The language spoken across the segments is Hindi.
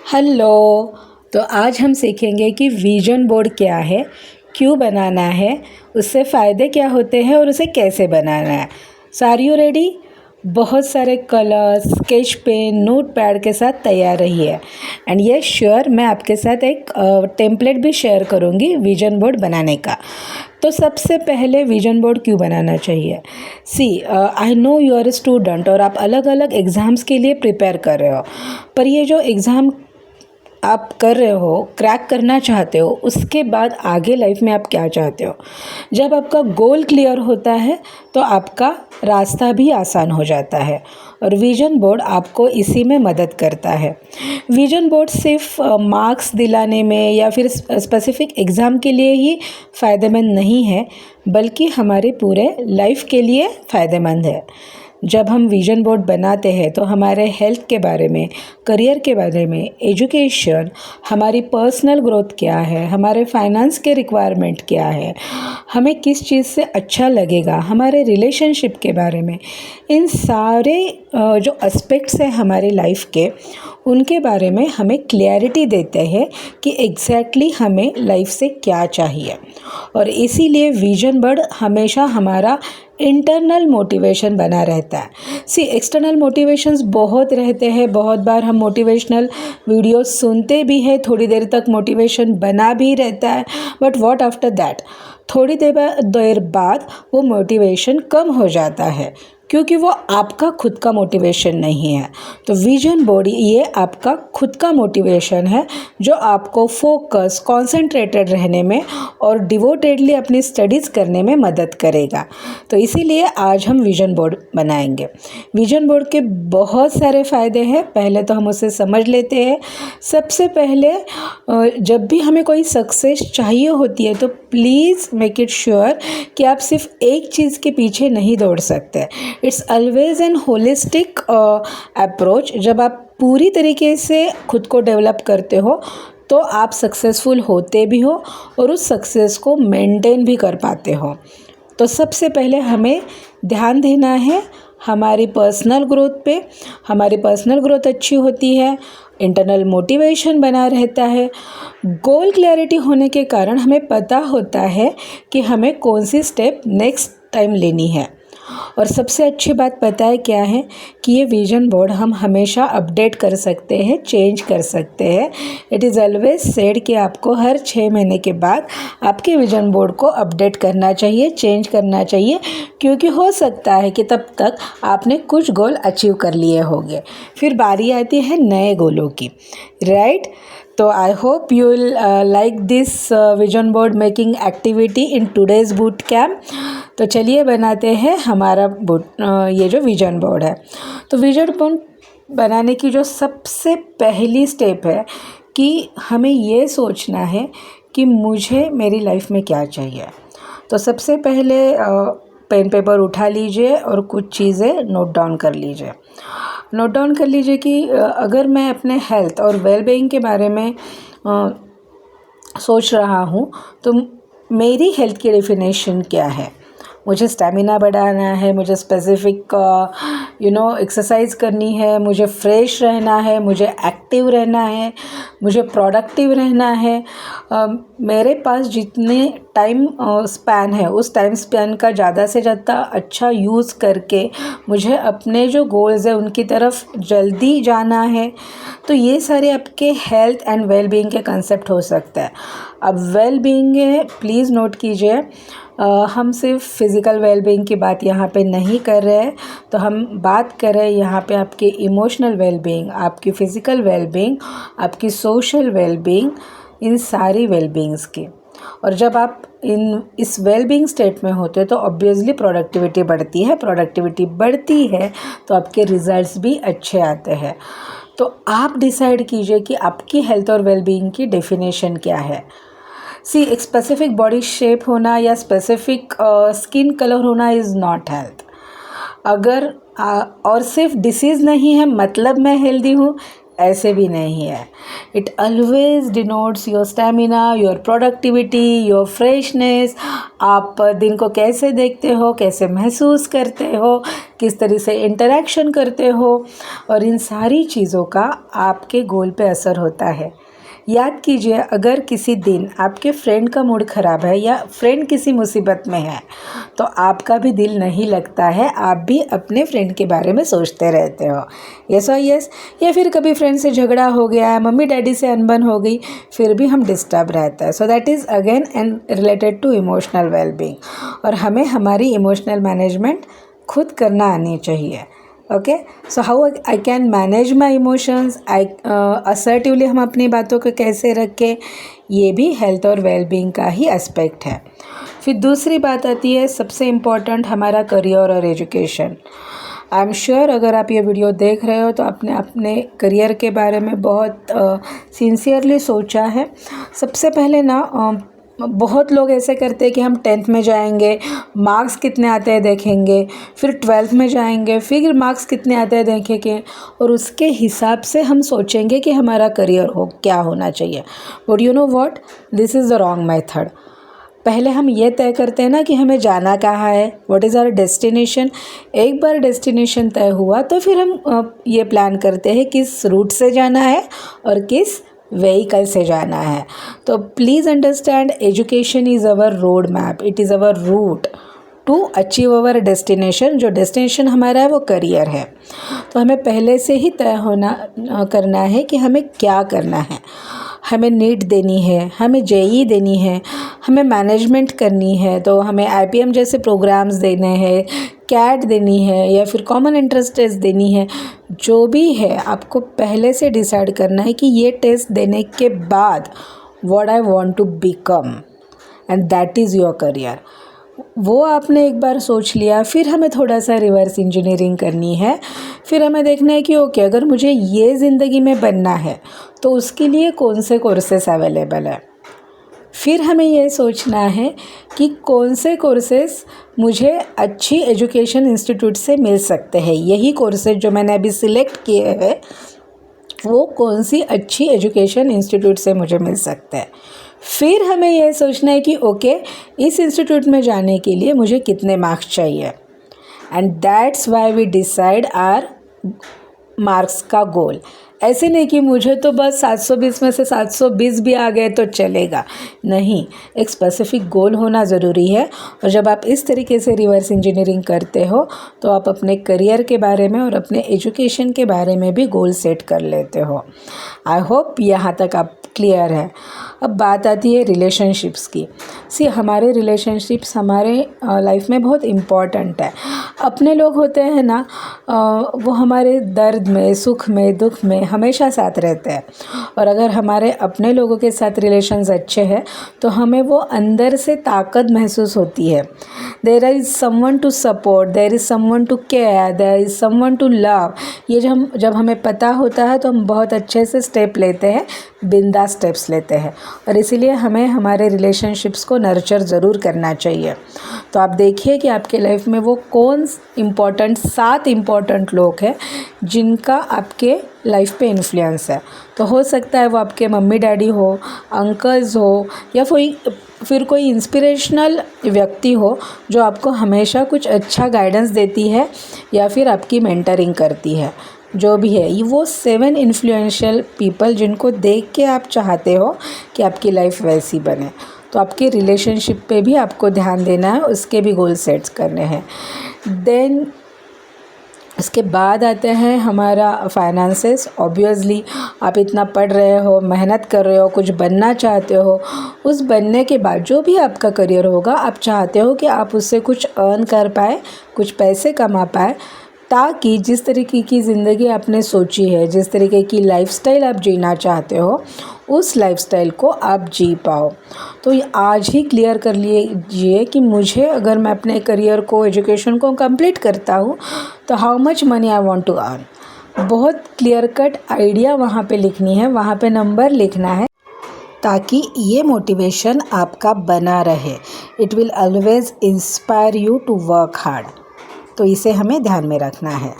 हेलो। तो आज हम सीखेंगे कि विजन बोर्ड क्या है, क्यों बनाना है, उससे फ़ायदे क्या होते हैं और उसे कैसे बनाना है। So are you ready? बहुत सारे colours, sketch pen, note pad के साथ तैयार रहिए। एंड ये श्योर मैं आपके साथ एक टेम्पलेट भी शेयर करूँगी विजन बोर्ड बनाने का। तो सबसे पहले विजन बोर्ड क्यों बनाना चाहिए? See I know you are a student और आप अलग अलग एग्ज़ाम्स के लिए प्रिपेयर कर रहे हो, पर ये जो एग्ज़ाम आप कर रहे हो, क्रैक करना चाहते हो, उसके बाद आगे लाइफ में आप क्या चाहते हो। जब आपका गोल क्लियर होता है तो आपका रास्ता भी आसान हो जाता है और विजन बोर्ड आपको इसी में मदद करता है। विजन बोर्ड सिर्फ मार्क्स दिलाने में या फिर स्पेसिफिक एग्ज़ाम के लिए ही फ़ायदेमंद नहीं है, बल्कि हमारे पूरे लाइफ के लिए फ़ायदेमंद है। जब हम विजन बोर्ड बनाते हैं तो हमारे हेल्थ के बारे में, करियर के बारे में, एजुकेशन, हमारी पर्सनल ग्रोथ क्या है, हमारे फाइनेंस के रिक्वायरमेंट क्या है, हमें किस चीज़ से अच्छा लगेगा, हमारे रिलेशनशिप के बारे में, इन सारे जो एस्पेक्ट्स हैं हमारी लाइफ के, उनके बारे में हमें क्लैरिटी देते हैं कि एग्जैक्टली हमें लाइफ से क्या चाहिए। और इसीलिए विजन बोर्ड हमेशा हमारा इंटरनल मोटिवेशन बना रहता है। सी एक्सटर्नल मोटिवेशंस बहुत रहते हैं, बहुत बार हम मोटिवेशनल वीडियोस सुनते भी हैं, थोड़ी देर तक मोटिवेशन बना भी रहता है, बट व्हाट आफ्टर दैट, थोड़ी देर बाद वो मोटिवेशन कम हो जाता है क्योंकि वो आपका खुद का मोटिवेशन नहीं है। तो विजन बोर्ड ये आपका खुद का मोटिवेशन है जो आपको फोकस, कॉन्सेंट्रेटेड रहने में और डिवोटेडली अपनी स्टडीज़ करने में मदद करेगा। तो इसीलिए आज हम विजन बोर्ड बनाएंगे। विजन बोर्ड के बहुत सारे फ़ायदे हैं, पहले तो हम उसे समझ लेते हैं। सबसे पहले जब भी हमें कोई सक्सेस चाहिए होती है तो प्लीज़ मेक इट श्योर कि आप सिर्फ एक चीज़ के पीछे नहीं दौड़ सकते। It's always an holistic approach. जब आप पूरी तरीके से खुद को डेवलप करते हो तो आप सक्सेसफुल होते भी हो और उस सक्सेस को मेंटेन भी कर पाते हो। तो सबसे पहले हमें ध्यान देना है हमारी पर्सनल ग्रोथ पे। हमारी पर्सनल ग्रोथ अच्छी होती है, इंटरनल मोटिवेशन बना रहता है, गोल क्लैरिटी होने के कारण हमें पता होता है कि हमें कौन सी स्टेप नेक्स्ट टाइम लेनी है। और सबसे अच्छी बात पता है क्या है कि ये विजन बोर्ड हम हमेशा अपडेट कर सकते हैं, चेंज कर सकते हैं। इट इज़ ऑलवेज सेड कि आपको हर 6 महीने के बाद आपके विजन बोर्ड को अपडेट करना चाहिए, चेंज करना चाहिए, क्योंकि हो सकता है कि तब तक आपने कुछ गोल अचीव कर लिए होंगे, फिर बारी आती है नए गोलों की, राइट। तो I hope you will like this vision board making activity in today's boot camp. तो चलिए बनाते हैं हमारा ये जो विजन बोर्ड है। तो विजन बोर्ड बनाने की जो सबसे पहली स्टेप है कि हमें ये सोचना है कि मुझे मेरी लाइफ में क्या चाहिए। तो सबसे पहले पेन पेपर उठा लीजिए और कुछ चीज़ें नोट डाउन कर लीजिए। नोट डाउन कर लीजिए कि अगर मैं अपने हेल्थ और वेलबीइंग के बारे में सोच रहा हूँ तो मेरी हेल्थ की डेफिनेशन क्या है। मुझे स्टैमिना बढ़ाना है, मुझे स्पेसिफिक एक्सरसाइज करनी है, मुझे फ्रेश रहना है, मुझे एक्टिव रहना है, मुझे प्रोडक्टिव रहना है। मेरे पास जितने टाइम स्पैन है उस टाइम स्पैन का ज़्यादा से ज़्यादा अच्छा यूज़ करके मुझे अपने जो गोल्स हैं उनकी तरफ जल्दी जाना है। तो ये सारे आपके हेल्थ एंड वेलबीइंग के कंसेप्ट हो सकता है। अब वेलबीइंग है, प्लीज़ नोट कीजिए, हम सिर्फ फिज़िकल वेलबीइंग की बात यहाँ पे नहीं कर रहे हैं। तो हम बात कर रहे हैं यहाँ पे आपकी इमोशनल वेलबीइंग, आपकी फ़िज़िकल वेलबीइंग, आपकी सोशल वेलबीइंग, इन सारी वेलबीइंग्स की। और जब आप इस वेलबीइंग स्टेट में होते हैं तो ऑब्वियसली प्रोडक्टिविटी बढ़ती है। प्रोडक्टिविटी बढ़ती है तो आपके रिजल्ट्स भी अच्छे आते हैं। तो आप डिसाइड कीजिए कि आपकी हेल्थ और वेलबीइंग की डेफिनेशन क्या है। सी एक स्पेसिफिक बॉडी शेप होना या स्पेसिफिक स्किन कलर होना इज़ नॉट हेल्थ। अगर और सिर्फ डिसीज़ नहीं है मतलब मैं हेल्दी हूँ, ऐसे भी नहीं है। It always denotes your stamina, your productivity, your freshness. आप दिन को कैसे देखते हो, कैसे महसूस करते हो, किस तरह से इंटरेक्शन करते हो, और इन सारी चीज़ों का आपके गोल पे असर होता है। याद कीजिए, अगर किसी दिन आपके फ्रेंड का मूड ख़राब है या फ्रेंड किसी मुसीबत में है तो आपका भी दिल नहीं लगता है, आप भी अपने फ्रेंड के बारे में सोचते रहते हो। यस और यस। या फिर कभी फ्रेंड से झगड़ा हो गया है, मम्मी डैडी से अनबन हो गई, फिर भी हम डिस्टर्ब रहते हैं। So that is again and related to emotional wellbeing. और हमें हमारी इमोशनल मैनेजमेंट खुद करना आनी चाहिए। Okay, so how I can manage my emotions, assertively हम अपनी बातों को कैसे रखें, ये भी हेल्थ और वेलबींग का ही एस्पेक्ट है। फिर दूसरी बात आती है सबसे इम्पॉर्टेंट, हमारा करियर और एजुकेशन। आई एम श्योर अगर आप ये वीडियो देख रहे हो तो आपने अपने करियर के बारे में बहुत सिंसियरली सोचा है। सबसे पहले ना बहुत लोग ऐसे करते हैं कि हम 10th में जाएंगे, मार्क्स कितने आते हैं देखेंगे, फिर 12th में जाएंगे, फिर मार्क्स कितने आते हैं देखेंगे, और उसके हिसाब से हम सोचेंगे कि हमारा करियर क्या होना चाहिए। But you know what, this is the wrong method. पहले हम ये तय करते हैं ना कि हमें जाना कहाँ है, व्हाट इज़ आवर डेस्टिनेशन। एक बार डेस्टिनेशन तय हुआ तो फिर हम ये प्लान करते हैं किस रूट से जाना है और किस व्हीकल से जाना है। तो please understand, education is our road map, it is our route to achieve our destination. जो डेस्टिनेशन हमारा है वो करियर है। तो हमें पहले से ही तय करना है कि हमें क्या करना है। हमें नीट देनी है, हमें जेईई देनी है, हमें मैनेजमेंट करनी है, तो हमें आईपीएम जैसे प्रोग्राम्स देने हैं, कैट देनी है, या फिर कॉमन एंट्रेंस टेस्ट देनी है। जो भी है आपको पहले से डिसाइड करना है कि ये टेस्ट देने के बाद what I want to become, and that is your career. वो आपने एक बार सोच लिया, फिर हमें थोड़ा सा रिवर्स इंजीनियरिंग करनी है। फिर हमें देखना है कि ओके, अगर मुझे ये ज़िंदगी में बनना है तो उसके लिए कौन से कोर्सेस अवेलेबल है। फिर हमें ये सोचना है कि कौन से कोर्सेस मुझे अच्छी एजुकेशन इंस्टीट्यूट से मिल सकते हैं। यही कोर्सेज जो मैंने अभी सिलेक्ट किए हैं वो कौन सी अच्छी एजुकेशन इंस्टीट्यूट से मुझे मिल सकता है। फिर हमें यह सोचना है कि ओके, इस इंस्टीट्यूट में जाने के लिए मुझे कितने मार्क्स चाहिए, and that's why we decide our marks का गोल। ऐसे नहीं कि मुझे तो बस 720 में से 720 भी आ गए तो चलेगा, नहीं, एक स्पेसिफिक गोल होना ज़रूरी है। और जब आप इस तरीके से रिवर्स इंजीनियरिंग करते हो तो आप अपने करियर के बारे में और अपने एजुकेशन के बारे में भी गोल सेट कर लेते हो। आई होप यहाँ तक आप क्लियर है। अब बात आती है रिलेशनशिप्स की। हमारे रिलेशनशिप्स हमारे लाइफ में बहुत इम्पॉर्टेंट है। अपने लोग होते हैं ना, वो हमारे दर्द में, सुख में, दुख में हमेशा साथ रहते हैं। और अगर हमारे अपने लोगों के साथ रिलेशंस अच्छे हैं तो हमें वो अंदर से ताकत महसूस होती है। There is someone to support, there is someone to care, there is someone to love. ये जब हमें पता होता है तो हम बहुत अच्छे से स्टेप लेते हैं, बिंदास स्टेप्स लेते हैं। और इसीलिए हमें हमारे रिलेशनशिप्स को नर्चर ज़रूर करना चाहिए। तो आप देखिए कि आपके लाइफ में वो कौन 7 इम्पॉर्टेंट लोग हैं जिनका आपके लाइफ पे इन्फ्लुएंस है। तो हो सकता है वो आपके मम्मी डैडी हो, अंकल्स हो, या फिर कोई इंस्पिरेशनल व्यक्ति हो जो आपको हमेशा कुछ अच्छा गाइडेंस देती है या फिर आपकी मेंटरिंग करती है। जो भी है ये वो 7 इन्फ्लुएंशियल पीपल जिनको देख के आप चाहते हो कि आपकी लाइफ वैसी बने। तो आपके रिलेशनशिप पे भी आपको ध्यान देना है, उसके भी गोल सेट्स करने हैं। देन उसके बाद आते हैं हमारा फाइनेंसेस। ऑब्वियसली आप इतना पढ़ रहे हो, मेहनत कर रहे हो, कुछ बनना चाहते हो, उस बनने के बाद जो भी आपका करियर होगा आप चाहते हो कि आप उससे कुछ अर्न कर पाए, कुछ पैसे कमा पाए, ताकि जिस तरीके की ज़िंदगी आपने सोची है, जिस तरीके की लाइफस्टाइल आप जीना चाहते हो, उस लाइफस्टाइल को आप जी पाओ। तो ये आज ही क्लियर कर लीजिए कि मुझे अगर मैं अपने करियर को, एजुकेशन को कंप्लीट करता हूँ तो how much money I want to earn. बहुत क्लियर कट आइडिया वहाँ पे लिखनी है, वहाँ पे नंबर लिखना है, ताकि ये मोटिवेशन आपका बना रहे। It will always inspire you to work hard. तो इसे हमें ध्यान में रखना है।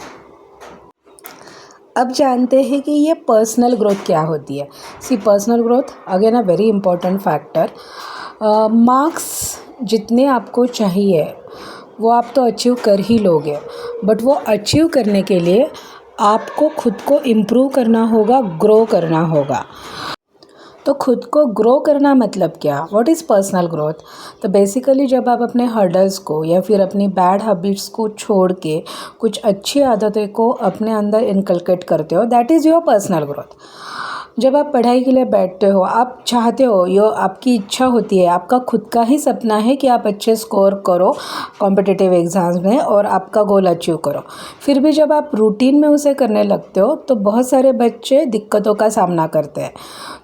अब जानते हैं कि ये पर्सनल ग्रोथ क्या होती है। See personal growth again a very important factor. Marks जितने आपको चाहिए वो आप तो अचीव कर ही लोगे, बट वो अचीव करने के लिए आपको खुद को इम्प्रूव करना होगा, ग्रो करना होगा। तो खुद को ग्रो करना मतलब क्या? What is personal growth? तो बेसिकली जब आप अपने हर्डल्स को या फिर अपनी बैड हैबिट्स को छोड़ के कुछ अच्छी आदतों को अपने अंदर इनकलकेट करते हो, that is your personal growth. जब आप पढ़ाई के लिए बैठते हो, आप चाहते हो, यो आपकी इच्छा होती है, आपका खुद का ही सपना है कि आप अच्छे स्कोर करो कॉम्पिटिटिव एग्ज़ाम्स में और आपका गोल अचीव करो। फिर भी जब आप रूटीन में उसे करने लगते हो तो बहुत सारे बच्चे दिक्कतों का सामना करते हैं।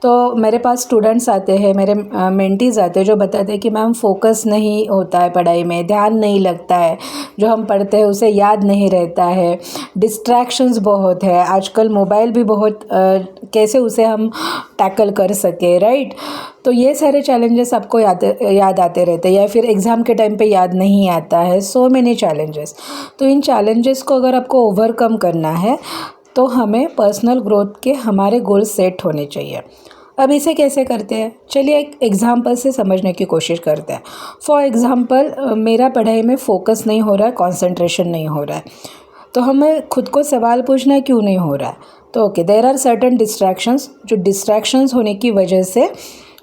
तो मेरे पास स्टूडेंट्स आते हैं, मेरे मेंटीज़ आते हैं जो बताते हैं कि मैम फोकस नहीं होता है पढ़ाई में, ध्यान नहीं लगता है, जो हम पढ़ते हैं उसे याद नहीं रहता है, डिस्ट्रैक्शंस बहुत है, आजकल मोबाइल भी बहुत कैसे उसे हम टैकल कर सके, राइट। तो ये सारे चैलेंजेस आपको याद आते रहते हैं, या फिर एग्ज़ाम के टाइम पे याद नहीं आता है, सो मेनी चैलेंजेस। तो इन चैलेंजेस को अगर आपको ओवरकम करना है तो हमें पर्सनल ग्रोथ के हमारे गोल सेट होने चाहिए। अब इसे कैसे करते हैं, चलिए एक एग्ज़ाम्पल से समझने की कोशिश करते हैं। फॉर एग्ज़ाम्पल, मेरा पढ़ाई में फ़ोकस नहीं हो रहा है, कॉन्सेंट्रेशन नहीं हो रहा है, तो हमें खुद को सवाल पूछना है क्यों नहीं हो रहा है। तो okay, there are certain distractions, जो डिस्ट्रैक्शंस होने की वजह से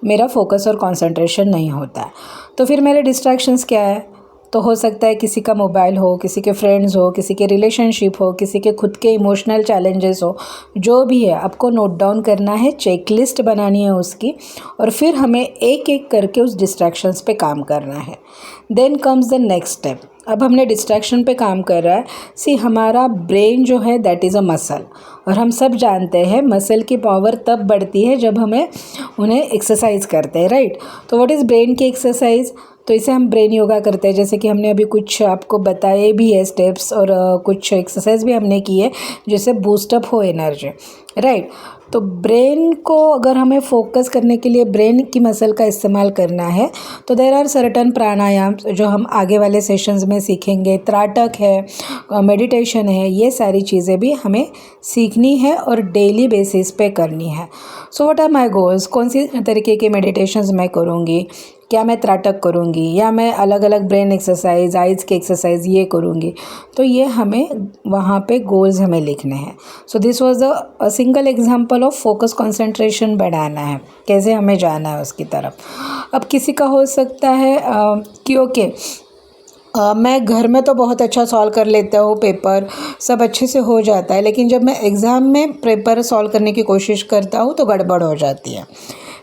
मेरा फोकस और कंसंट्रेशन नहीं होता है। तो फिर मेरे डिस्ट्रैक्शंस क्या है? तो हो सकता है किसी का मोबाइल हो, किसी के फ्रेंड्स हो, किसी के रिलेशनशिप हो, किसी के खुद के इमोशनल चैलेंजेस हो, जो भी है आपको नोट डाउन करना है, चेकलिस्ट बनानी है उसकी, और फिर हमें एक एक करके उस डिस्ट्रैक्शंस पे काम करना है। Then comes the next step. अब हमने डिस्ट्रैक्शन पे काम कर रहा है। सी, हमारा ब्रेन जो है दैट इज़ अ मसल, और हम सब जानते हैं मसल की पावर तब बढ़ती है जब हमें उन्हें एक्सरसाइज करते हैं, राइट। तो व्हाट इज़ ब्रेन की एक्सरसाइज? तो इसे हम ब्रेन योगा करते हैं, जैसे कि हमने अभी कुछ आपको बताए भी है स्टेप्स, और कुछ एक्सरसाइज भी हमने की है जिससे बूस्टअप हो एनर्जी, राइट। तो ब्रेन को अगर हमें फोकस करने के लिए ब्रेन की मसल का इस्तेमाल करना है तो देयर आर सर्टन प्राणायाम जो हम आगे वाले सेशंस में सीखेंगे। त्राटक है, मेडिटेशन है, ये सारी चीज़ें भी हमें सीखनी है और डेली बेसिस पे करनी है। So what are my goals? कौन सी तरीके के मेडिटेशंस मैं करूँगी, क्या मैं त्राटक करूँगी, या मैं अलग अलग ब्रेन एक्सरसाइज, आइज़ के एक्सरसाइज ये करूँगी। तो ये हमें वहाँ पे गोल्स हमें लिखने हैं। So this was a single example of focus concentration बढ़ाना है, कैसे हमें जाना है उसकी तरफ। अब किसी का हो सकता है कि ओके, मैं घर में तो बहुत अच्छा सॉल्व कर लेता हूँ, पेपर सब अच्छे से हो जाता है, लेकिन जब मैं एग्ज़ाम में पेपर सॉल्व करने की कोशिश करता हूँ तो गड़बड़ हो जाती है,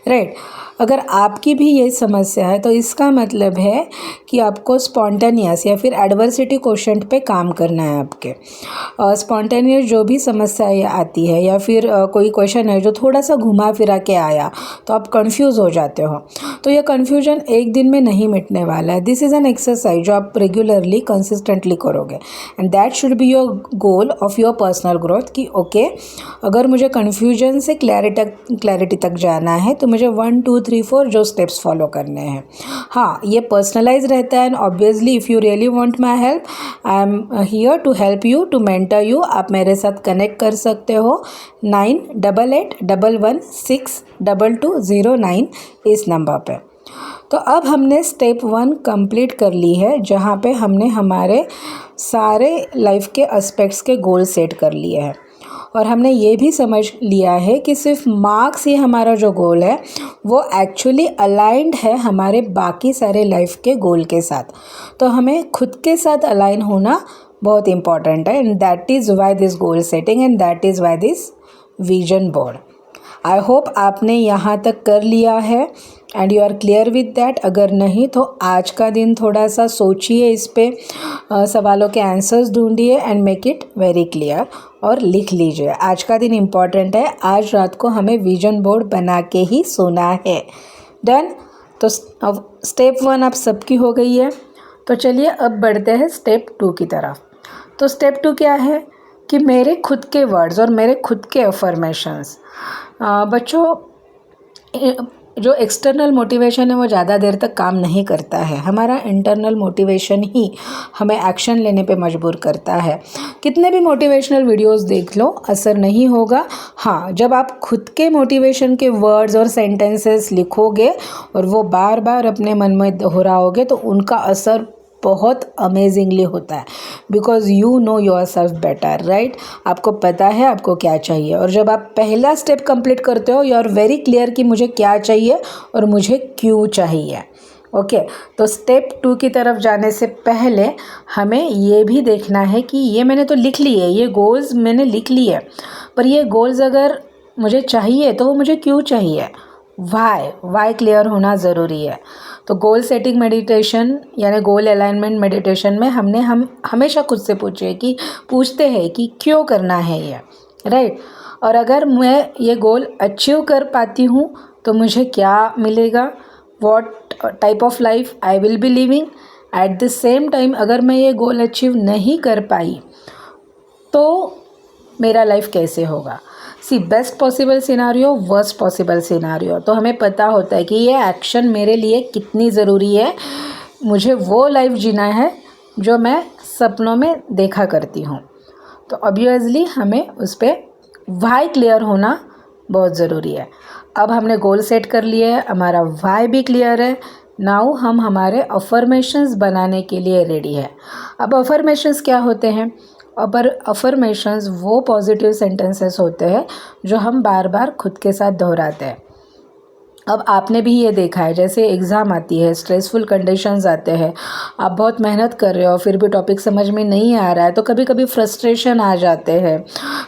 राइट। अगर आपकी भी ये समस्या है तो इसका मतलब है कि आपको स्पॉन्टेनियस या फिर एडवर्सिटी क्वोशंट पे काम करना है आपके। स्पॉन्टेनियस जो भी समस्याएं आती है या फिर कोई क्वेश्चन है जो थोड़ा सा घुमा फिरा के आया तो आप कंफ्यूज हो जाते हो, तो ये कन्फ्यूजन एक दिन में नहीं मिटने वाला है। दिस इज़ एन एक्सरसाइज जो आप रेगुलरली कंसिस्टेंटली करोगे, and that should be your goal of your personal growth कि ओके, अगर मुझे कन्फ्यूजन से क्लैरिटी तक जाना है तो मुझे 1 2 3 4 जो स्टेप्स फॉलो करने हैं। हाँ, ये पर्सनलाइज रहता है, and obviously if you really want my help, I am here to help you, to mentor you. आप मेरे साथ कनेक्ट कर सकते हो 9881162209 इस नंबर पे। तो अब हमने स्टेप 1 कंप्लीट कर ली है, जहाँ पे हमने हमारे सारे लाइफ के एस्पेक्ट्स के गोल सेट कर लिए हैं, और हमने ये भी समझ लिया है कि सिर्फ मार्क्स ही हमारा जो गोल है वो एक्चुअली अलाइंड है हमारे बाकी सारे लाइफ के गोल के साथ। तो हमें खुद के साथ अलाइन होना बहुत इम्पॉर्टेंट है, and that is why this goal setting, and that is why this vision board. I hope आपने यहाँ तक कर लिया है and you are clear with that. अगर नहीं तो आज का दिन थोड़ा सा सोचिए, इस पे सवालों के आंसर्स ढूंढिए and make it very clear, और लिख लीजिए। आज का दिन इम्पॉर्टेंट है, आज रात को हमें विजन बोर्ड बना के ही सोना है। डन। तो स्टेप 1 आप सबकी हो गई है, तो चलिए अब बढ़ते हैं स्टेप 2 की तरफ। तो स्टेप 2 क्या है कि मेरे खुद के वर्ड्स और मेरे खुद के अफर्मेशंस। बच्चों, जो एक्सटर्नल मोटिवेशन है वो ज़्यादा देर तक काम नहीं करता है, हमारा इंटरनल मोटिवेशन ही हमें एक्शन लेने पे मजबूर करता है। कितने भी मोटिवेशनल वीडियोस देख लो, असर नहीं होगा। हाँ, जब आप खुद के मोटिवेशन के वर्ड्स और सेंटेंसेस लिखोगे और वो बार बार अपने मन में दोहराओगे तो उनका असर बहुत अमेजिंगली होता है, because you know your self better, right. आपको पता है आपको क्या चाहिए, और जब आप पहला स्टेप कंप्लीट करते हो, यू आर वेरी क्लियर कि मुझे क्या चाहिए और मुझे क्यों चाहिए। ओके, तो स्टेप 2 की तरफ जाने से पहले हमें ये भी देखना है कि ये मैंने तो लिख ली है, ये गोल्स मैंने लिख ली है, पर ये गोल्स अगर मुझे चाहिए तो वो मुझे क्यों चाहिए, वाई क्लियर होना ज़रूरी है। तो गोल सेटिंग मेडिटेशन यानी गोल अलाइनमेंट मेडिटेशन में हम हमेशा खुद से पूछते हैं कि क्यों करना है ये, राइट। और अगर मैं ये गोल अचीव कर पाती हूँ तो मुझे क्या मिलेगा, what type of life I will be living. At the same time अगर मैं ये गोल अचीव नहीं कर पाई तो मेरा लाइफ कैसे होगा। Best possible scenario, worst possible scenario, तो हमें पता होता है कि ये एक्शन मेरे लिए कितनी ज़रूरी है। मुझे वो लाइफ जीना है जो मैं सपनों में देखा करती हूँ, तो ऑब्वियसली हमें उस पर वाई क्लियर होना बहुत ज़रूरी है। अब हमने गोल सेट कर लिया है, हमारा वाई भी क्लियर है। नाउ हम हमारे अफर्मेशंस बनाने के लिए रेडी है। अब अफर्मेशंस क्या होते हैं? अफर्मेशंस वो पॉजिटिव सेंटेंसेस होते हैं जो हम बार बार खुद के साथ दोहराते हैं। अब आपने भी ये देखा है, जैसे एग्ज़ाम आती है, स्ट्रेसफुल कंडीशंस आते हैं, आप बहुत मेहनत कर रहे हो फिर भी टॉपिक समझ में नहीं आ रहा है, तो कभी कभी फ्रस्ट्रेशन आ जाते हैं।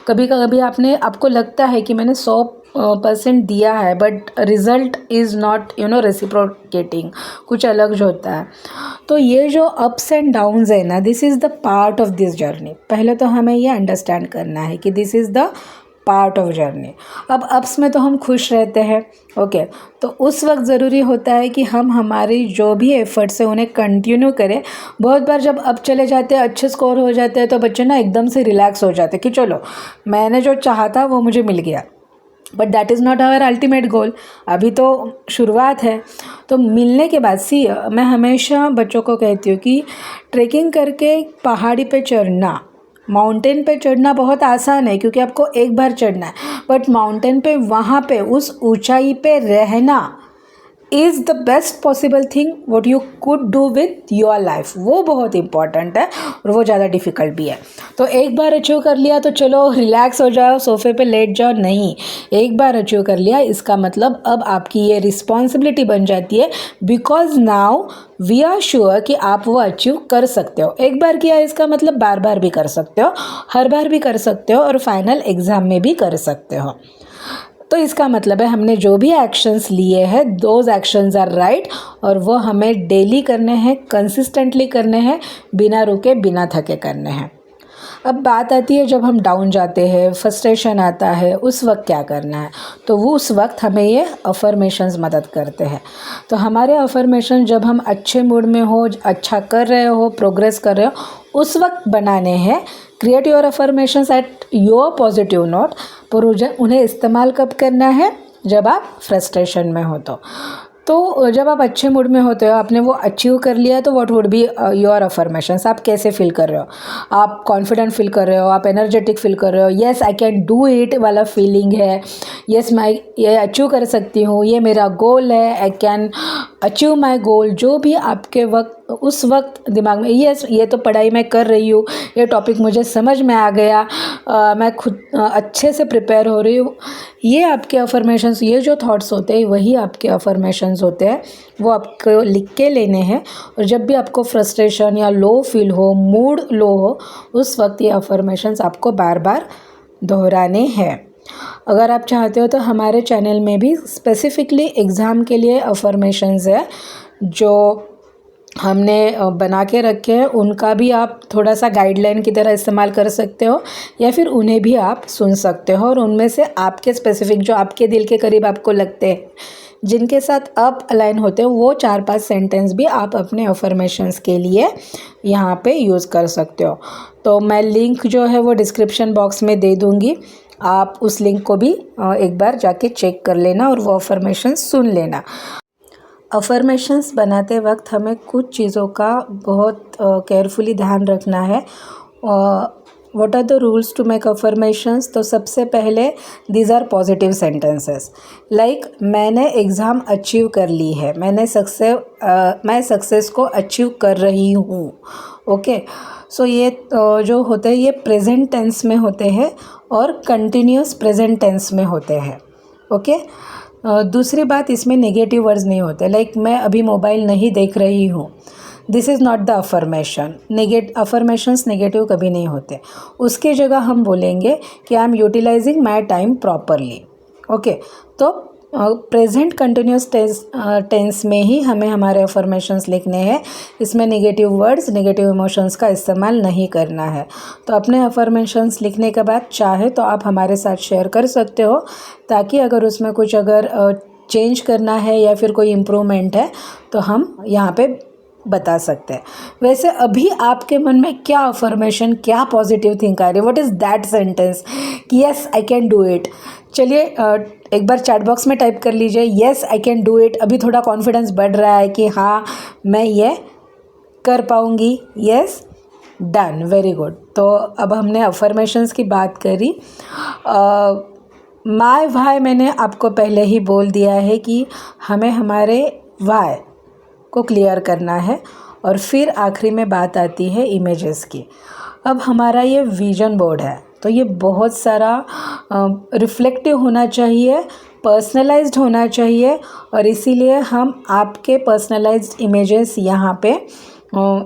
कभी कभी आपको लगता है कि मैंने 100% दिया है but result is not reciprocating, कुछ अलग जो होता है। तो ये जो अप्स एंड डाउन्स है ना, this is the part of this journey. पहले तो हमें ये अंडरस्टैंड करना है कि this is the part of journey. अब अप्स में तो हम खुश रहते हैं, ओके, तो उस वक्त ज़रूरी होता है कि हम हमारी जो भी एफर्ट्स है उन्हें कंटिन्यू करें। बहुत बार जब अब चले जाते हैं, अच्छे स्कोर हो जाते हैं, तो बच्चे ना एकदम से रिलैक्स हो जाते हैं कि चलो मैंने जो चाहा था वो मुझे मिल गया, but that is not our ultimate goal, अभी तो शुरुआत है। तो मिलने के बाद मैं हमेशा बच्चों को कहती हूँ कि ट्रैकिंग करके पहाड़ी पे चढ़ना, माउंटेन पे चढ़ना बहुत आसान है क्योंकि आपको एक बार चढ़ना है, बट माउंटेन पे वहाँ पे उस ऊंचाई पे रहना is the best possible thing what you could do with your life. वो बहुत इंपॉर्टेंट है और वो ज़्यादा डिफ़िकल्ट भी है। तो एक बार अचीव कर लिया तो चलो रिलैक्स हो जाओ, सोफे पे लेट जाओ, नहीं। एक बार अचीव कर लिया इसका मतलब अब आपकी ये रिस्पॉन्सिबिलिटी बन जाती है, because now we are sure कि आप वो अचीव कर सकते हो। एक बार किया इसका मतलब बार बार भी कर सकते हो, हर बार भी कर सकते हो और फाइनल एग्ज़ाम में भी कर सकते हो। तो इसका मतलब है हमने जो भी एक्शंस लिए हैं, दोज एक्शंस आर राइट, और वो हमें डेली करने हैं, कंसिस्टेंटली करने हैं, बिना रुके बिना थके करने हैं। अब बात आती है जब हम डाउन जाते हैं, फ्रस्ट्रेशन आता है, उस वक्त क्या करना है। तो वो उस वक्त हमें ये अफर्मेशंस मदद करते हैं। तो हमारे अफर्मेशन जब हम अच्छे मूड में हो, अच्छा कर रहे हो, प्रोग्रेस कर रहे हो, उस वक्त बनाने हैं। Create your affirmations at your positive note, पर उन्हें इस्तेमाल कब करना है? जब आप फ्रस्ट्रेशन में हो। तो जब आप अच्छे मूड में होते हो, आपने वो अचीव कर लिया, तो what would be your affirmations. आप कैसे फील कर रहे हो? आप कॉन्फिडेंट फील कर रहे हो, आप एनर्जेटिक फील कर रहे हो, yes I can do it वाला फीलिंग है, येस मैं ये अचीव कर सकती हूँ, ये मेरा गोल है, आई कैन अचीव माई गोल। जो भी आपके उस वक्त दिमाग में, यस ये तो पढ़ाई मैं कर रही हूँ, ये टॉपिक मुझे समझ में आ गया, मैं खुद अच्छे से प्रिपेयर हो रही हूँ, ये आपके अफर्मेशंस, ये जो थॉट्स होते हैं वही आपके अफर्मेशंस होते हैं। वो आपको लिख के लेने हैं, और जब भी आपको फ्रस्ट्रेशन या लो फील हो, मूड लो हो, उस वक्त ये अफर्मेशंस आपको बार बार दोहराने हैं। अगर आप चाहते हो तो हमारे चैनल में भी स्पेसिफिकली एग्ज़ाम के लिए अफर्मेशंस है जो हमने बना के रखे हैं, उनका भी आप थोड़ा सा गाइडलाइन की तरह इस्तेमाल कर सकते हो, या फिर उन्हें भी आप सुन सकते हो, और उनमें से आपके स्पेसिफिक जो आपके दिल के करीब आपको लगते हैं, जिनके साथ आप अलाइन होते हो, वो 4-5 सेंटेंस भी आप अपने अफर्मेशंस के लिए यहाँ पे यूज़ कर सकते हो। तो मैं लिंक जो है वो डिस्क्रिप्शन बॉक्स में दे दूँगी, आप उस लिंक को भी एक बार जाके चेक कर लेना और वो अफर्मेशंस सुन लेना। अफर्मेशंस बनाते वक्त हमें कुछ चीज़ों का बहुत केयरफुली ध्यान रखना है। What are the rules to make affirmations? तो सबसे पहले these are positive sentences, like मैंने एग्ज़ाम अचीव कर ली है, मैं सक्सेस को अचीव कर रही हूँ। ओके, सो ये जो होते हैं ये प्रेजेंट टेंस में होते हैं और कंटिन्यूस प्रेजेंट टेंस में होते हैं। ओके, दूसरी बात, इसमें नेगेटिव वर्ड्स नहीं होते, लाइक मैं अभी मोबाइल नहीं देख रही हूँ। This is not the affirmation. Affirmations negative कभी नहीं होते। उसके जगह हम बोलेंगे कि I am utilising my time properly. Okay, तो प्रेजेंट कंटिन्यूस टेंस में ही हमें हमारे अफर्मेशंस लिखने हैं। इसमें नेगेटिव वर्ड्स, नेगेटिव इमोशंस का इस्तेमाल नहीं करना है। तो अपने अफर्मेशंस लिखने के बाद चाहे तो आप हमारे साथ शेयर कर सकते हो, ताकि अगर उसमें कुछ चेंज करना है या फिर कोई इम्प्रूवमेंट है तो हम यहाँ पे बता सकते हैं। वैसे अभी आपके मन में क्या अफर्मेशन, क्या पॉजिटिव थिंक आ रही है? व्हाट इज़ दैट सेंटेंस कि yes I can do it? चलिए एक बार चैट बॉक्स में टाइप कर लीजिए, yes I can do it. अभी थोड़ा कॉन्फिडेंस बढ़ रहा है कि हाँ मैं ये कर पाऊँगी। Yes, done, very good. तो अब हमने अफर्मेशंस की बात करी। माय वाई मैंने आपको पहले ही बोल दिया है कि हमें हमारे वाई को क्लियर करना है। और फिर आखिरी में बात आती है इमेजेस की। अब हमारा ये विजन बोर्ड है, तो ये बहुत सारा रिफ्लेक्टिव होना चाहिए, पर्सनलाइज्ड होना चाहिए, और इसीलिए हम आपके पर्सनलाइज्ड इमेजेस यहाँ पे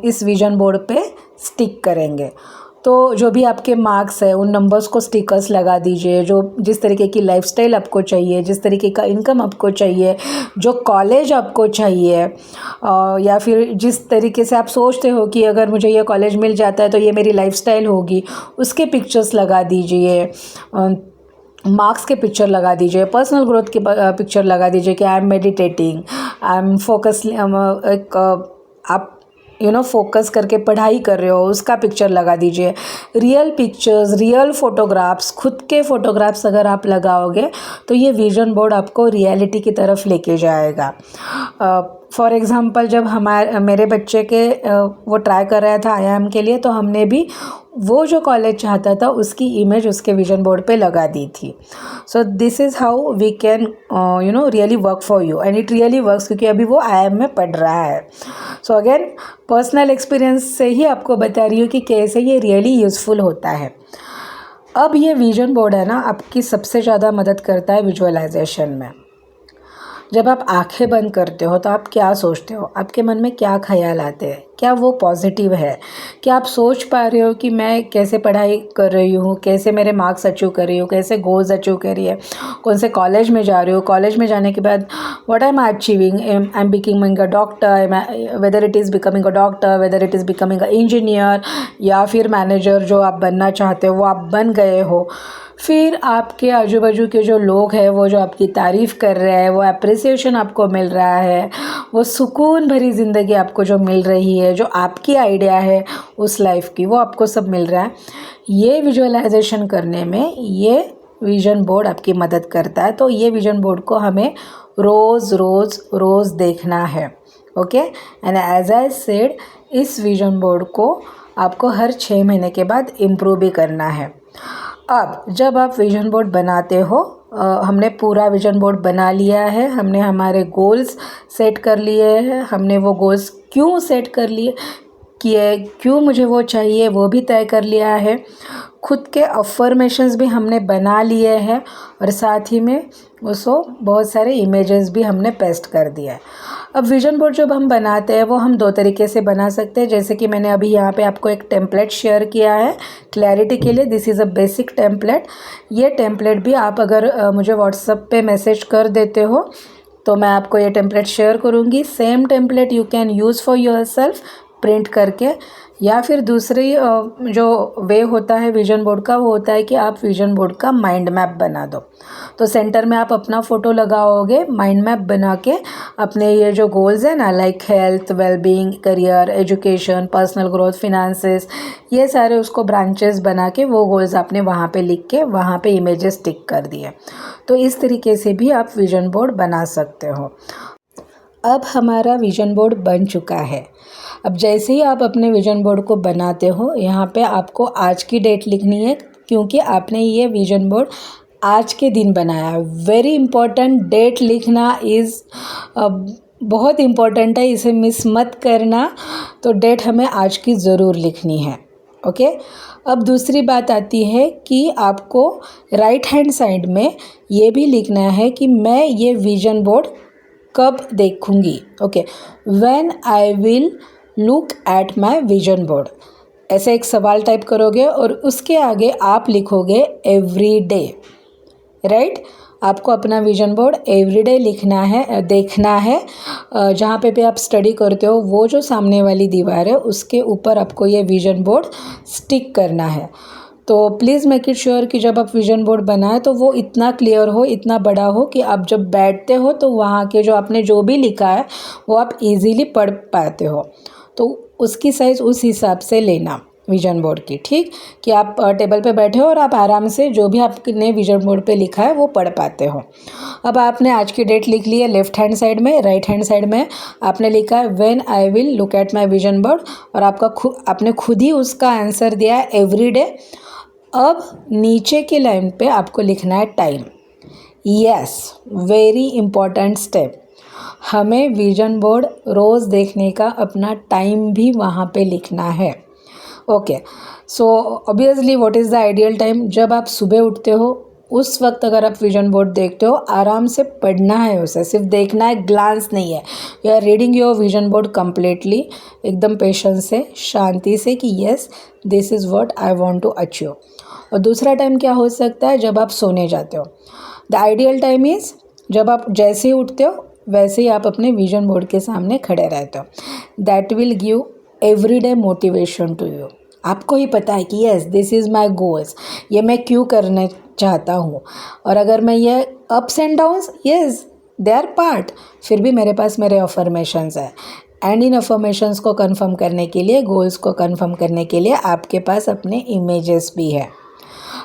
इस विजन बोर्ड पे स्टिक करेंगे। तो जो भी आपके मार्क्स है उन नंबर्स को स्टिकर्स लगा दीजिए। जो जिस तरीके की लाइफस्टाइल आपको चाहिए, जिस तरीके का इनकम आपको चाहिए, जो कॉलेज आपको चाहिए, या फिर जिस तरीके से आप सोचते हो कि अगर मुझे ये कॉलेज मिल जाता है तो ये मेरी लाइफस्टाइल होगी, उसके पिक्चर्स लगा दीजिए। मार्क्स के पिक्चर लगा दीजिए, पर्सनल ग्रोथ के पिक्चर लगा दीजिए कि I am meditating, I am focus, आप फोकस करके पढ़ाई कर रहे हो, उसका पिक्चर लगा दीजिए। रियल पिक्चर्स, रियल फ़ोटोग्राफ्स, खुद के फ़ोटोग्राफ्स अगर आप लगाओगे तो ये विजन बोर्ड आपको रियलिटी की तरफ लेके जाएगा। फॉर एग्ज़ाम्पल, जब मेरे बच्चे के वो ट्राई कर रहा था IIM के लिए, तो हमने भी वो जो कॉलेज चाहता था उसकी इमेज उसके विजन बोर्ड पे लगा दी थी। So this is how we can really work for you, and it really works, क्योंकि अभी वो IIM में पढ़ रहा है। सो अगेन पर्सनल एक्सपीरियंस से ही आपको बता रही हूँ कि कैसे ये रियली यूज़फुल होता है। अब ये विजन बोर्ड है ना, आपकी सबसे ज़्यादा मदद करता है विजुअलाइजेशन में। जब आप आंखें बंद करते हो तो आप क्या सोचते हो? आपके मन में क्या ख्याल आते हैं? क्या वो पॉजिटिव है? क्या आप सोच पा रहे हो कि मैं कैसे पढ़ाई कर रही हूँ, कैसे मेरे मार्क्स अचीव कर रही हूँ, कैसे गोल्स अचीव कर रही है, कौन से कॉलेज में जा रही हूँ, कॉलेज में जाने के बाद what I am achieving, I am becoming a doctor, whether it is becoming a doctor, whether it is becoming a engineer, या फिर मैनेजर जो आप बनना चाहते हो वो आप बन गए हो। फिर आपके आजू बाजू के जो लोग हैं वो जो आपकी तारीफ़ कर रहे हैं, वो अप्रिसिएशन आपको मिल रहा है, वो सुकून भरी ज़िंदगी आपको जो मिल रही है, जो आपकी आइडिया है उस लाइफ की, वो आपको सब मिल रहा है। ये विजुअलाइजेशन करने में ये विजन बोर्ड आपकी मदद करता है। तो ये विजन बोर्ड को हमें रोज़ देखना है। Okay, and as I said, इस विजन बोर्ड को आपको हर 6 महीने के बाद इम्प्रूव भी करना है। अब जब आप विजन बोर्ड बनाते हो, हमने पूरा विजन बोर्ड बना लिया है, हमने हमारे गोल्स सेट कर लिए हैं, हमने वो गोल्स क्यों सेट कर लिए किए, क्यों मुझे वो चाहिए वो भी तय कर लिया है, खुद के अफर्मेशंस भी हमने बना लिए हैं, और साथ ही में उसको बहुत सारे इमेजेस भी हमने पेस्ट कर दिया है। अब विजन बोर्ड जब हम बनाते हैं वो हम 2 तरीके से बना सकते हैं, जैसे कि मैंने अभी यहाँ पे आपको एक टेम्पलेट शेयर किया है क्लैरिटी के लिए। This is a basic template. ये टेम्पलेट भी आप अगर मुझे व्हाट्सएप पे मैसेज कर देते हो तो मैं आपको ये टेम्पलेट शेयर करूँगी। Same template you can use for your self, print करके या फिर दूसरी जो वे होता है विजन बोर्ड का, वो होता है कि आप विजन बोर्ड का माइंड मैप बना दो। तो सेंटर में आप अपना फ़ोटो लगाओगे, माइंड मैप बना के अपने ये जो गोल्स हैं ना, like health, wellbeing, career, education, personal growth, finances, ये सारे उसको ब्रांचेस बना के वो गोल्स आपने वहाँ पे लिख के वहाँ पे इमेजेस टिक कर दिए। तो इस तरीके से भी आप विजन बोर्ड बना सकते हो। अब हमारा विजन बोर्ड बन चुका है। अब जैसे ही आप अपने विजन बोर्ड को बनाते हो, यहाँ पे आपको आज की डेट लिखनी है, क्योंकि आपने ये विजन बोर्ड आज के दिन बनाया है। वेरी इंपॉर्टेंट, डेट लिखना इज़ बहुत इम्पॉर्टेंट है, इसे मिस मत करना। तो डेट हमें आज की ज़रूर लिखनी है। ओके। अब दूसरी बात आती है कि आपको राइट हैंड साइड में ये भी लिखना है कि मैं ये विजन बोर्ड कब देखूंगी। Okay, when I will look at my vision board, ऐसे एक सवाल टाइप करोगे और उसके आगे आप लिखोगे एवरी डे। राइट, आपको अपना विजन बोर्ड एवरीडे लिखना है, देखना है। जहाँ पे भी आप स्टडी करते हो, वो जो सामने वाली दीवार है उसके ऊपर आपको ये विजन बोर्ड स्टिक करना है। तो प्लीज़ मेक इट श्योर कि जब आप विजन बोर्ड बनाए तो वो इतना क्लियर हो, इतना बड़ा हो कि आप जब बैठते हो तो वहाँ के जो आपने जो भी लिखा है वो आप इजीली पढ़ पाते हो। तो उसकी साइज़ उस हिसाब से लेना विजन बोर्ड की, ठीक, कि आप टेबल पे बैठे हो और आप आराम से जो भी आपने विजन बोर्ड पे लिखा है वो पढ़ पाते हो। अब आपने आज की डेट लिख ली है लेफ्ट हैंड साइड में, राइट हैंड साइड में आपने लिखा है when I will look at my vision board, और आपने खुद ही उसका आंसर दिया है एवरी डे। अब नीचे की लाइन पे आपको लिखना है time. Yes, very important step, हमें विजन बोर्ड रोज़ देखने का अपना टाइम भी वहाँ पे लिखना है। Okay, so obviously what is the ideal time, जब आप सुबह उठते हो उस वक्त अगर आप विजन बोर्ड देखते हो, आराम से पढ़ना है उसे, सिर्फ देखना है, ग्लांस नहीं है। You are reading your vision board completely, एकदम पेशेंस से, शांति से, कि yes this is what I want to achieve. और दूसरा टाइम क्या हो सकता है, जब आप सोने जाते हो। द आइडियल टाइम इज़ जब आप जैसे ही उठते हो वैसे ही आप अपने विजन बोर्ड के सामने खड़े रहते हो। That will give everyday motivation to you. आपको ही पता है कि yes this is my goals, ये मैं क्यों करने चाहता हूँ, और अगर मैं ये ups and downs, yes they are part, फिर भी मेरे पास मेरे अफर्मेशंस है। एंड इन अफर्मेशंस को कंफर्म करने के लिए, गोल्स को कंफर्म करने के लिए आपके पास अपने इमेजेस भी है।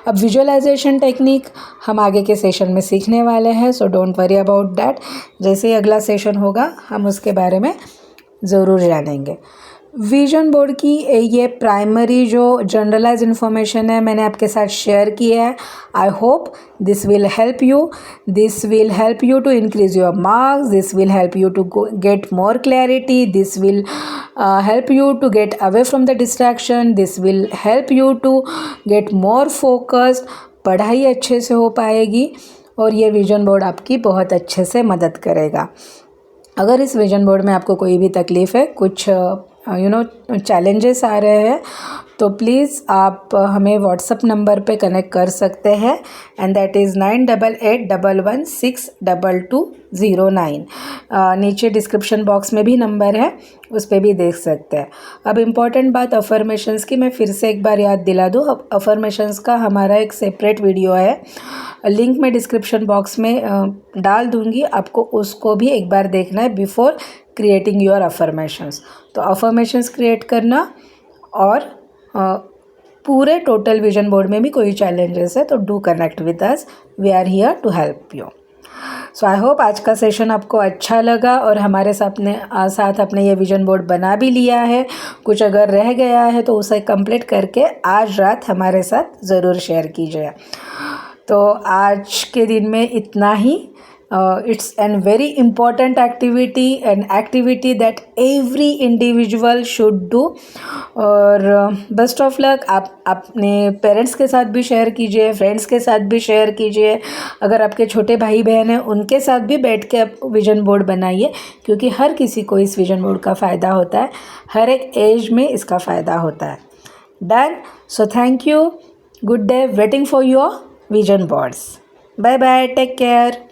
अब विजुअलाइजेशन टेक्निक हम आगे के सेशन में सीखने वाले हैं, so don't worry about that. जैसे ही अगला सेशन होगा हम उसके बारे में ज़रूर जानेंगे। विजन बोर्ड की ये प्राइमरी जो जनरलाइज इन्फॉर्मेशन है मैंने आपके साथ शेयर की है। I hope this will help you, this will help you to increase your marks, this will help you to get more clarity, this will help you to get away from the distraction, this will help you to get more focused। पढ़ाई अच्छे से हो पाएगी और ये विजन बोर्ड आपकी बहुत अच्छे से मदद करेगा। अगर इस विजन बोर्ड में आपको कोई भी तकलीफ़ है, कुछ चैलेंजेस आ रहे हैं, तो प्लीज़ आप हमें व्हाट्सअप नंबर पे कनेक्ट कर सकते हैं, एंड दैट इज़ 9881116209। नीचे डिस्क्रिप्शन बॉक्स में भी नंबर है, उस पर भी देख सकते हैं। अब इम्पॉर्टेंट बात अफर्मेशंस की मैं फिर से एक बार याद दिला दूँ। अफर्मेशंस का हमारा एक सेपरेट वीडियो है, लिंक मैं डिस्क्रिप्शन बॉक्स में डाल दूँगी, आपको उसको भी एक बार देखना है बिफोर क्रिएटिंग योर अफर्मेशंस। तो अफर्मेशंस क्रिएट करना, और पूरे टोटल विजन बोर्ड में भी कोई चैलेंजेस है तो do connect with us, we are here to help you. So I hope आज का सेशन आपको अच्छा लगा और हमारे साथ अपने ये विजन बोर्ड बना भी लिया है। कुछ अगर रह गया है तो उसे कंप्लीट करके आज रात हमारे साथ ज़रूर शेयर कीजिए। तो आज के दिन में इतना ही। It's a very important activity, an activity that every individual should do। और बेस्ट ऑफ लक। आप अपने पेरेंट्स के साथ भी शेयर कीजिए, फ्रेंड्स के साथ भी शेयर कीजिए, अगर आपके छोटे भाई बहन हैं उनके साथ भी बैठ के आप विजन बोर्ड बनाइए, क्योंकि हर किसी को इस विजन बोर्ड का फ़ायदा होता है, हर एक एज में इसका फ़ायदा होता है। Done. So thank you, good day, waiting for your vision boards. Bye bye, take care.